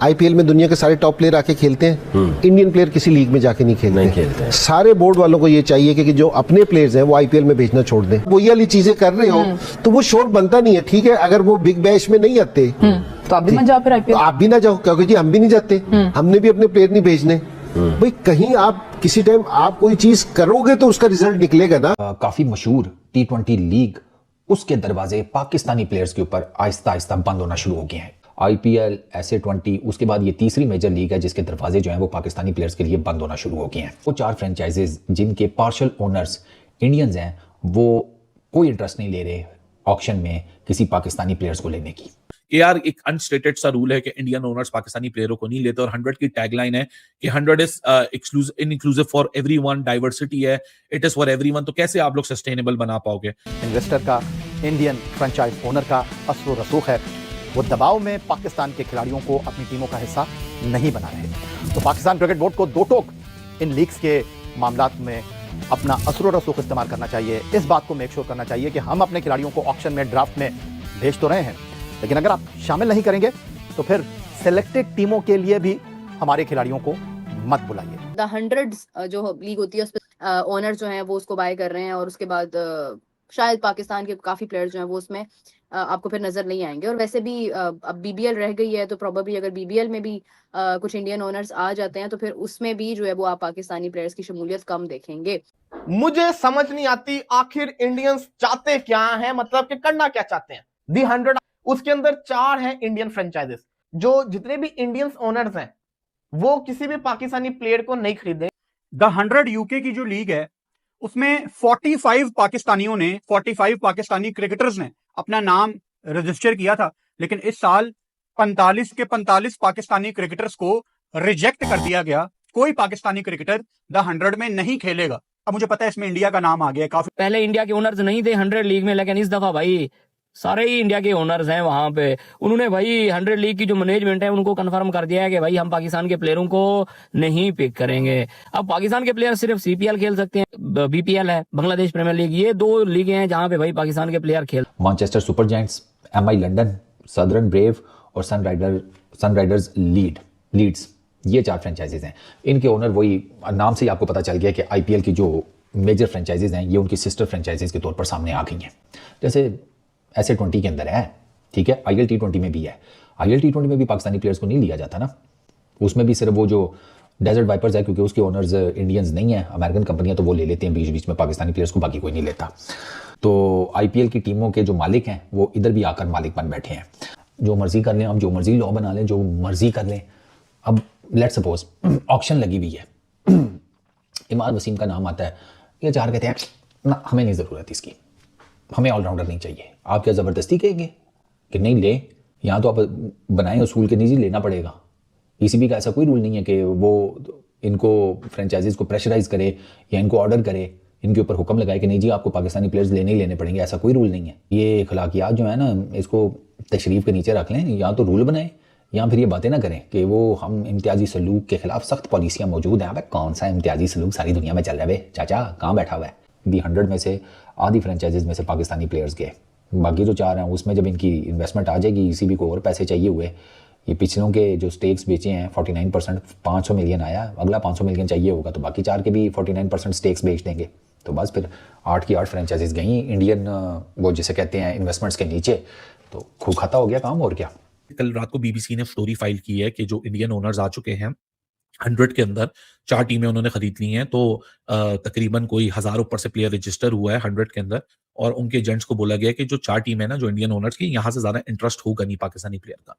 IPL में दुनिया के सारे टॉप प्लेयर आके खेलते हैं, इंडियन प्लेयर किसी लीग में जाके नहीं खेलते। सारे बोर्ड वालों को ये चाहिए कि जो अपने प्लेयर्स हैं वो आईपीएल में भेजना छोड़ दें। वो ये वाली चीजें कर रहे हो तो वो शोर बनता नहीं है। ठीक है, अगर वो बिग बैश में नहीं आते तो आप भी मत जाओ, फिर आईपीएल तो आप भी ना जाओ, क्योंकि जी हम भी नहीं जाते, हमने भी अपने प्लेयर नहीं भेजने। भाई कहीं आप किसी टाइम आप कोई चीज करोगे तो उसका रिजल्ट निकलेगा ना। काफी मशहूर T20 लीग, उसके दरवाजे पाकिस्तानी प्लेयर्स के ऊपर आहिस्ता आहिस्ता बंद होना शुरू हो गए हैं। आईपीएल, SA20, उसके बाद ये तीसरी मेजर लीग है जिसके दरवाजे जो हैं वो पाकिस्तानी प्लेयर्स के लिए बंद होना शुरू हो गए हैं। वो 4 फ्रेंचाइजेज जिनके पार्शियल ओनर्स इंडियंस हैं, वो कोई इंटरेस्ट नहीं ले रहे ऑक्शन में किसी पाकिस्तानी प्लेयर्स को लेने की। यार एक अनस्टेटेड सा रूल है कि इंडियन ओनर्स पाकिस्तानी प्लेयरों को नहीं लेते, और 100 की टैगलाइन है कि 100 is inclusive for everyone, diversity है, इट इज फॉर एवरीवन। तो कैसे आप लोग सस्टेनेबल बना पाओगे? इन्वेस्टर का, इंडियन फ्रेंचाइज ओनर का असर रसूख है, वो दबाव में पाकिस्तान के खिलाड़ियों को अपनी टीमों का हिस्सा नहीं बना रहे। तो पाकिस्तान क्रिकेट बोर्ड को दो टोक इन लीग्स के मामलात में अपना असर रसूख इस्तेमाल करना चाहिए। इस बात को मेक श्योर करना चाहिए कि हम अपने खिलाड़ियों को ऑक्शन में, ड्राफ्ट में भेज तो रहे हैं, लेकिन अगर आप शामिल नहीं करेंगे तो फिर सिलेक्टेड टीमों के लिए भी हमारे खिलाड़ियों को मत बुलाइए। द 100 जो लीग होती है उस पर ओनर जो है वो उसको बाय कर रहे हैं, और उसके बाद शायद पाकिस्तान के काफी प्लेयर जो हैं वो उसमें आपको फिर नजर नहीं आएंगे। और वैसे भी अब बीबीएल रह गई है, तो प्रोबेबली अगर बीबीएल में भी कुछ इंडियन ओनर्स आ जाते हैं तो फिर उसमें भी जो है वो आप पाकिस्तानी प्लेयर्स की शमूलियत कम देखेंगे। मुझे समझ नहीं आती आखिर इंडियंस चाहते क्या हैं, मतलब कि करना क्या चाहते हैं। दी 100 उसके अंदर 4 हैं इंडियन फ्रेंचाइजेस, जो जितने भी इंडियंस ओनर्स हैं वो किसी भी पाकिस्तानी प्लेयर को नहीं खरीदेंगे। द 100 यूके की जो लीग है उसमें 45 पाकिस्तानियों ने, 45 पाकिस्तानी क्रिकेटर्स ने अपना नाम रजिस्टर किया था, लेकिन इस साल 45 के 45 पाकिस्तानी क्रिकेटर्स को रिजेक्ट कर दिया गया। कोई पाकिस्तानी क्रिकेटर द 100 में नहीं खेलेगा। अब मुझे पता है इसमें इंडिया का नाम आ गया काफी। पहले इंडिया के ओनर्स नहीं थे 100 लीग में, लेकिन इस दफा भाई सारे ही इंडिया के ओनर्स हैं वहां पे। उन्होंने भाई 100 लीग की जो मैनेजमेंट है उनको कंफर्म कर दिया है कि भाई हम पाकिस्तान के प्लेयरों को नहीं पिक करेंगे। अब पाकिस्तान के प्लेयर सिर्फ सीपीएल खेल सकते हैं, बीपीएल है, बांग्लादेश प्रीमियर लीग, ये 2 लीगें हैं जहां पे भाई पाकिस्तान के प्लेयर खेल। Manchester super giants, MI London, southern brave और सनराइजर्स लीड्स, ये 4 फ्रेंचाइजीज हैं। इनके ओनर वही, नाम से ही आपको पता चल गया कि आईपीएल की जो मेजर फ्रेंचाइजीज हैं ये उनकी सिस्टर फ्रेंचाइजीज के तौर पर सामने आ गई हैं। जैसे SA20 के अंदर है, ठीक है, IL T20 में भी है। IL T20 में भी पाकिस्तानी प्लेयर्स को नहीं लिया जाता ना, उसमें भी सिर्फ वो जो डेजर्ट वाइपर्स है, क्योंकि उसके ओनर्स इंडियंस नहीं है, अमेरिकन कंपनियां, तो वो ले लेते हैं बीच बीच में पाकिस्तानी प्लेयर्स को, बाकी कोई नहीं लेता। तो आईपीएल की टीमों के जो मालिक हैं वो इधर भी आकर मालिक बन बैठे हैं। जो मर्जी कर लें, हम जो मर्जी लॉ बना लें, जो मर्जी कर लें। अब लेट्स सपोज ऑक्शन लगी हुई है, इमाद वसीम का नाम आता है, ये 4 कहते हैं ना हमें नहीं ज़रूरत इसकी, हमें ऑलराउंडर नहीं चाहिए। आप क्या ज़बरदस्ती कहेंगे कि नहीं ले, यहाँ तो आप बनाएं उसूल के नीचे लेना पड़ेगा। ECB का ऐसा कोई रूल नहीं है कि वो इनको फ्रेंचाइजीज को प्रेशराइज करे या इनको ऑर्डर करे, इनके ऊपर हुक्म लगाए कि नहीं जी आपको पाकिस्तानी प्लेयर्स लेने ही लेने पड़ेंगे, ऐसा कोई रूल नहीं है। ये अखलाकियात जो है ना, इसको तशरीफ के नीचे रख लें, या तो रूल बनाएं या फिर ये बातें ना करें कि वो हम इम्तियाजी सलूक के खिलाफ सख्त पॉलिसियाँ मौजूद हैं। कौन सा इम्तियाजी सलूक सारी दुनिया में चल रहा है चाचा, कहाँ बैठा हुआ है? दी 100 में से आधी फ्रेंचाइजीज में से पाकिस्तानी प्लेयर्स गए, बाकी जो 4 हैं उसमें जब इनकी इन्वेस्टमेंट आ जाएगी, ECB को और पैसे चाहिए हुए, ये पिछलों के जो स्टेक्स बेचे हैं 49%, 500 मिलियन आया, अगला 500 मिलियन चाहिए होगा, तो बाकी 4 के भी 49% स्टेक्स बेच देंगे। तो बस फिर 8 की 8 फ्रेंचाइजीज गई इंडियन, वो जिसे कहते हैं इन्वेस्टमेंट्स के नीचे, तो खूब खाता हो गया काम। और क्या, कल रात को BBC ने स्टोरी फाइल की है कि जो इंडियन ओनर्स आ चुके हैं 100 के अंदर, 4 टीमें उन्होंने खरीद ली हैं, तो तकरीबन कोई 1000 ऊपर से प्लेयर रजिस्टर हुआ है 100 के अंदर, और उनके एजेंट्स को बोला गया कि जो 4 टीम है ना, जो इंडियन ओनर्स की, यहाँ से ज्यादा इंटरेस्ट होगा नहीं पाकिस्तानी प्लेयर का।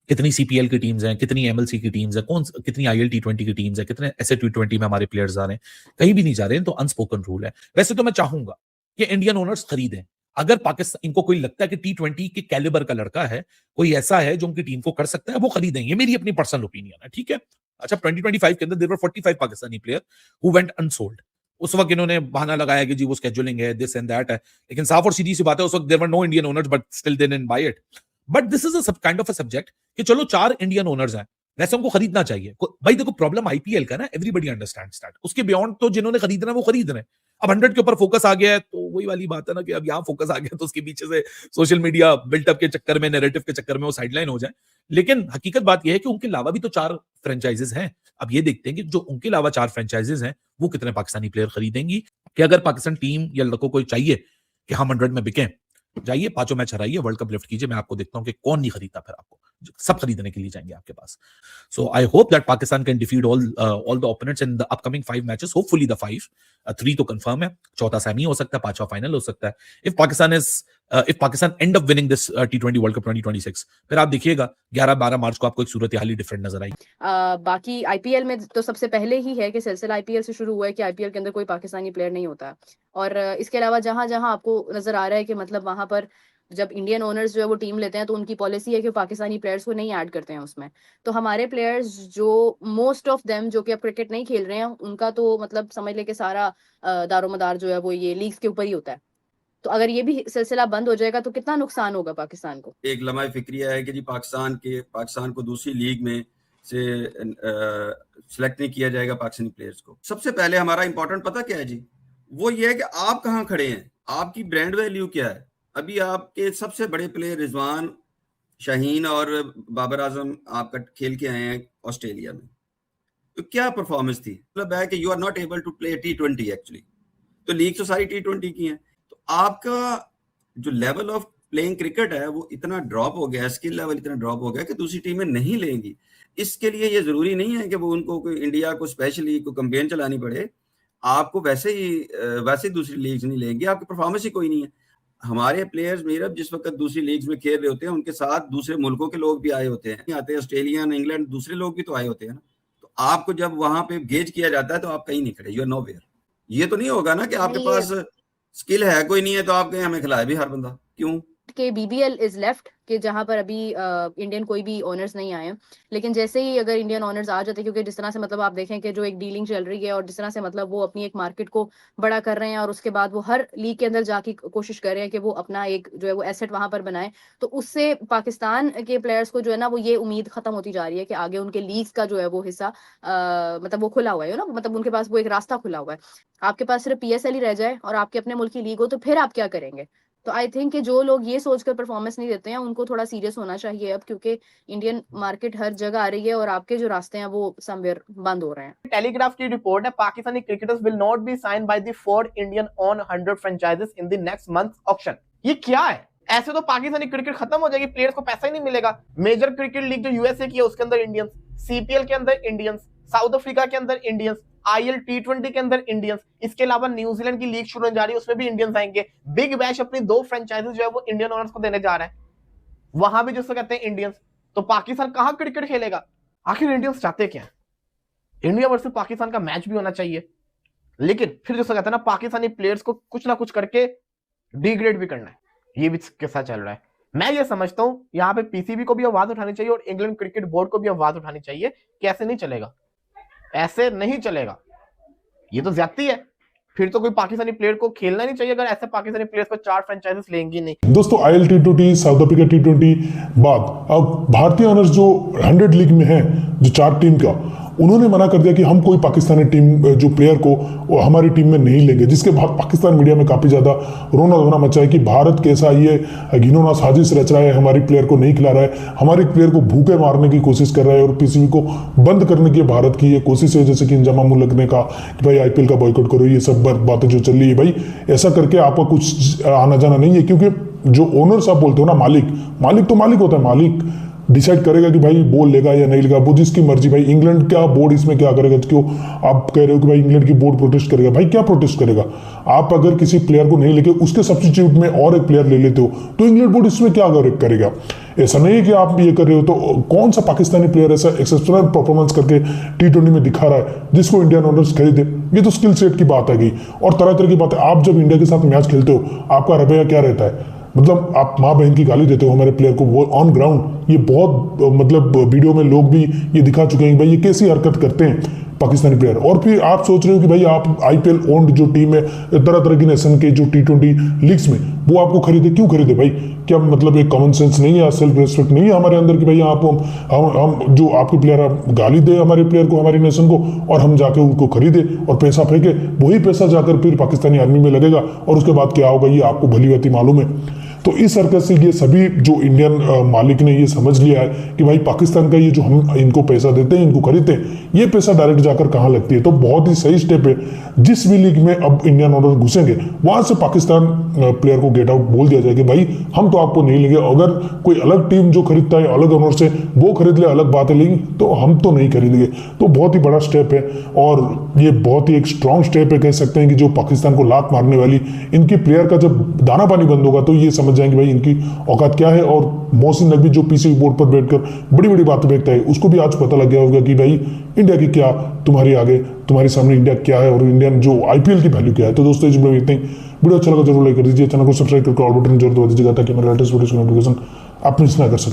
कितनी CPL की टीम्स हैं, कितनी MLC की टीम्स हैं, कितनी IL T20 की टीम्स हैं, कितने SA20 में हमारे प्लेयर्स जा रहे हैं, कहीं भी नहीं जा रहे हैं। तो अनस्पोकन रूल है। वैसे तो मैं चाहूंगा कि इंडियन ओनर्स खरीदें, अगर पाकिस्तान इनको कोई लगता है कि T20 के कैलिबर का लड़का है, कोई ऐसा है जो उनकी टीम को कर सकता है, वो खरीदें। ये मेरी अपनी पर्सनल ओपिनियन है, ठीक है। अच्छा, 2025 के अंदर there were 45 Pakistani player who went unsold. उस वक्त इन्होंने बहाना लगाया कि जी वो स्केड्यूलिंग है, दिस एंड दैट है, लेकिन साफ और सीधी सी बात है उस वक्त there were no Indian owners, but still they didn't buy it. But this is a kind of a subject कि चलो 4 इंडियन ओनर्स हैं, वैसे उनको खरीदना चाहिए। भाई देखो, प्रॉब्लम IPL का ना, एवरीबडी अंडरस्टैंड्स दैट, उसके बियॉन्ड तो जिन्होंने खरीदना है वो खरीद रहे हैं। अब 100 के ऊपर फोकस आ गया है, तो वही वाली बात है ना कि अब यहाँ फोकस आ गया तो उसके पीछे से सोशल मीडिया बिल्टअप के चक्कर में, नैरेटिव के चक्कर में वो साइडलाइन हो जाए। लेकिन हकीकत बात यह है कि उनके अलावा भी तो 4 फ्रेंचाइजेस हैं। अब ये देखते हैं कि जो उनके अलावा 4 फ्रेंचाइजेस हैं वो कितने पाकिस्तानी प्लेयर खरीदेंगी, कि अगर पाकिस्तान टीम या लड़कों को चाहिए कि हम 100 में बिकें, जाइए 5 मैच हराइए, वर्ल्ड कप लिफ्ट कीजिए, मैं आपको देखता हूं कि कौन नहीं खरीदता, फिर आपको सब खरीदने के लिए जाएंगे आपके पास। So I hope that Pakistan can defeat all the opponents in the upcoming 5 matches, hopefully the 5, 3 तो कंफर्म है, चौथा सेमी हो सकता है, 5वां फाइनल हो सकता है। If Pakistan and up winning this T20 world cup 2026, फिर आप देखिएगा 11-12 मार्च को आपको एक सूरत हाल ही डिफरेंट नजर आएगी। बाकी आईपीएल में तो सबसे पहले ही है कि सिलसिला आईपीएल से शुरू हुआ है कि आईपीएल के अंदर कोई पाकिस्तानी प्लेयर नहीं होता, और इसके अलावा जहां जहां आपको नजर आ रहा है कि मतलब वहां पर जब इंडियन ओनर्स जो है वो टीम लेते हैं तो उनकी पॉलिसी है कि पाकिस्तानी प्लेयर्स को नहीं ऐड करते हैं उसमें। तो हमारे प्लेयर्स जो मोस्ट ऑफ देम जो कि अब क्रिकेट नहीं खेल रहे हैं, उनका तो मतलब समझ ले कि सारा दारोमदार जो है वो ये लीग्स के ऊपर ही होता है। तो अगर ये भी सिलसिला बंद हो जाएगा तो कितना नुकसान होगा पाकिस्तान को। एक लम्हा फिक्रिया है कि जी पाकिस्तान को दूसरी लीग में से सिलेक्ट नहीं किया जाएगा पाकिस्तानी प्लेयर्स को। सबसे पहले हमारा इंपॉर्टेंट पता क्या है जी, वो ये है कि आप कहाँ खड़े हैं, आपकी ब्रांड वैल्यू क्या है। अभी आपके सबसे बड़े प्लेयर रिजवान, शाहीन और बाबर आजम आपका खेल के आए हैं ऑस्ट्रेलिया में, तो क्या परफॉर्मेंस थी। मतलब है कि you are not able to play T20 actually, तो लीग तो सारी T20 की है। तो आपका जो लेवल ऑफ प्लेइंग क्रिकेट है वो इतना ड्रॉप हो गया, स्किल लेवल इतना ड्रॉप हो गया कि दूसरी टीमें नहीं लेंगी। इसके लिए ये जरूरी नहीं है कि वो उनको कोई इंडिया को स्पेशली कोई कैंपेन चलानी पड़े, आपको वैसे ही दूसरी लीग्स नहीं लेंगे, आपकी परफॉर्मेंस ही कोई नहीं है। हमारे प्लेयर्स मीरब जिस वक्त दूसरी लीग्स में खेल रहे होते हैं, उनके साथ दूसरे मुल्कों के लोग भी आए होते हैं, आते हैं ऑस्ट्रेलियन, इंग्लैंड, दूसरे लोग भी तो आए होते हैं ना। तो आपको जब वहां पे गेज किया जाता है तो आप कहीं नहीं खड़े, यू आर नोवेयर। ये तो नहीं होगा ना कि आपके पास स्किल है कोई नहीं है तो आप कहें हमें खिलाए भी हर बंदा, क्यों के BBL इज लेफ्ट कि जहां पर अभी इंडियन कोई भी ओनर्स नहीं आए हैं। लेकिन जैसे ही अगर इंडियन ओनर्स आ जाते, क्योंकि जिस तरह से मतलब आप देखें कि जो एक डीलिंग चल रही है और जिस तरह से मतलब वो अपनी एक मार्केट को बड़ा कर रहे हैं और उसके बाद वो हर लीग के अंदर जाके कोशिश कर रहे हैं कि वो अपना एक जो है वो एसेट वहां पर बनाए, तो उससे पाकिस्तान के प्लेयर्स को जो है ना वो ये उम्मीद खत्म होती जा रही है कि आगे उनके लीग्स का जो है वो हिस्सा मतलब वो खुला हुआ है ना, मतलब उनके पास वो एक रास्ता खुला हुआ है। आपके पास सिर्फ PSL ही रह जाए और आपके अपने मुल्क की लीग हो तो फिर आप क्या करेंगे। तो आई थिंक कि जो लोग ये सोचकर परफॉर्मेंस नहीं देते हैं उनको थोड़ा सीरियस होना चाहिए अब, क्योंकि इंडियन मार्केट हर जगह आ रही है और आपके जो रास्ते हैं वो समवेयर बंद हो रहे हैं। टेलीग्राफ की रिपोर्ट है, Pakistani cricketers will not be signed by the 4 Indian on 100 franchises in the next month auction. ये क्या है? ऐसे तो पाकिस्तानी क्रिकेट खत्म हो जाएगी, प्लेयर्स को पैसा ही नहीं मिलेगा। मेजर क्रिकेट लीग जो USA की है उसके अंदर इंडियंस, CPL के अंदर इंडियंस, साउथ अफ्रीका के अंदर इंडियंस, IL T20 के अंदर इंडियंस, इसके अलावा न्यूजीलैंड की लीग शुरू होने जा रही है उसमें भी इंडियंस आएंगे। बिग बैश अपनी 2 फ्रेंचाइजेस जो है वो इंडियन ओनर्स को देने जा रहा है, वहां भी जिसको कहते हैं इंडियंस। तो पाकिस्तान कहां क्रिकेट खेलेगा? आखिर इंडियंस चाहते क्या? इंडिया वर्सेस पाकिस्तान का मैच भी होना चाहिए, लेकिन फिर जिसको कहते हैं ना पाकिस्तानी प्लेयर्स को कुछ ना कुछ करके डिग्रेड भी करना है, ये भी किस्सा चल रहा है। मैं ये समझता हूं यहाँ पे PCB को भी आवाज उठानी चाहिए और इंग्लैंड क्रिकेट बोर्ड को भी आवाज उठानी चाहिए कि ऐसे नहीं चलेगा, ऐसे नहीं चलेगा, ये तो ज्यादती है। फिर तो कोई पाकिस्तानी प्लेयर को खेलना नहीं चाहिए अगर ऐसे पाकिस्तानी प्लेयर्स को 4 फ्रेंचाइजेस लेंगी नहीं। दोस्तों IL T20, south Africa T20 बाद अब भारतीय ओनर्स जो 100 लीग में हैं, जो 4 टीम का, उन्होंने मना कर दिया कि हम कोई पाकिस्तानी टीम जो प्लेयर को हमारी टीम में नहीं लेंगे, जिसके बाद पाकिस्तान मीडिया में काफी ज्यादा रोना धोना मचा है कि भारत कैसा ये घिनौना साजिश रच रहा है, हमारी प्लेयर को नहीं खिला रहा है, हमारे प्लेयर को भूखे मारने की कोशिश कर रहा है और PCB को बंद करने की भारत की ये कोशिश है, जैसे कि इंजामा मुल्क ने कहा कि भाई IPL का बॉयकॉट करो। ये सब बातें जो चल रही है, भाई ऐसा करके आपका कुछ आना जाना नहीं है, क्योंकि जो ओनर्स आप बोलते हो ना, मालिक तो मालिक होता है, मालिक डिसाइड करेगा कि भाई बॉल लेगा या नहीं लेगा, वो जिसकी मर्जी। भाई इंग्लैंड क्या बोर्ड इसमें क्या करेगा? क्यों आप कह रहे हो कि भाई इंग्लैंड की बोर्ड प्रोटेस्ट करेगा? भाई क्या प्रोटेस्ट करेगा? आप अगर किसी प्लेयर को नहीं लेके उसके सब्स्टिट्यूट में और एक प्लेयर ले लेते हो तो इंग्लैंड बोर्ड इसमें क्या करेगा? ऐसा नहीं है कि आप ये कर रहे हो। तो कौन सा पाकिस्तानी प्लेयर ऐसा एक्सेप्शनल परफॉर्मेंस करके T20 में दिखा रहा है जिसको इंडियन ओनर्स खरीदे? ये तो स्किल सेट की बात आ गई और तरह तरह की बात है। आप जब इंडिया के साथ मैच खेलते हो आपका रवैया क्या रहता है? मतलब आप माँ बहन की गाली देते हो हमारे प्लेयर को, वो ऑन ग्राउंड ये बहुत मतलब वीडियो में लोग भी ये दिखा चुके हैं कि भाई ये कैसी हरकत करते हैं। पाकिस्तानी प्लेयर। और फिर आप सोच रहे हो कि भाई आप आईपीएल ओन्ड जो टीम है तरह तरह की नेशन के जो T20 लीग्स में, वो आपको खरीदे, क्यों खरीदे भाई? क्या मतलब एक कॉमन सेंस नहीं है, सेल्फ रिस्पेक्ट नहीं है हमारे अंदर कि भाई आप हम जो आपके प्लेयर आप गाली दे हमारे प्लेयर को, हमारी नेशन को, और हम जाके उनको खरीदे और पैसा फेंके, वही पैसा जाकर फिर पाकिस्तानी आर्मी में लगेगा और उसके बाद क्या होगा ये आपको भली भांति मालूम है। तो इस हरकत से ये सभी जो इंडियन मालिक ने ये समझ लिया है कि भाई पाकिस्तान का ये जो हम इनको पैसा देते हैं, इनको खरीदते हैं, ये पैसा डायरेक्ट जाकर कहाँ लगती है। तो बहुत ही सही स्टेप है। जिस भी लीग में अब इंडियन ओनर घुसेंगे वहां से पाकिस्तान प्लेयर को गेट आउट बोल दिया जाए कि भाई हम तो आपको नहीं लेंगे। अगर कोई अलग टीम जो खरीदता है अलग ओनर से, वो खरीद ले, अलग बात है, लेकिन तो हम तो नहीं खरीदेंगे। तो बहुत ही बड़ा स्टेप है और ये बहुत ही एक स्ट्रॉन्ग स्टेप है, कह सकते हैं कि जो पाकिस्तान को लात मारने वाली इनकी प्लेयर का जब दाना पानी बंद होगा तो ये समझ जाएंगे भाई इनकी औकात क्या है। और मोहसिन नकवी जो पीसीबी बोर्ड पर बैठकर बड़ी बड़ी बातें फेंकता है, उसको भी आज पता लग गया होगा कि भाई इंडिया की क्या, तुम्हारी आगे तुम्हारे सामने इंडिया क्या है और इंडियन जो आईपीएल की वैल्यू क्या है। तो दोस्तों इस वीडियो में इतना ही। वीडियो अच्छा लगा जरूर लाइक कर दीजिए, चैनल को सब्सक्राइब करके ऑल बटन जरूर दबा दीजिएगा ताकि हमारे लेटेस्ट वीडियो की नोटिफिकेशन आप मिस ना कर सकें।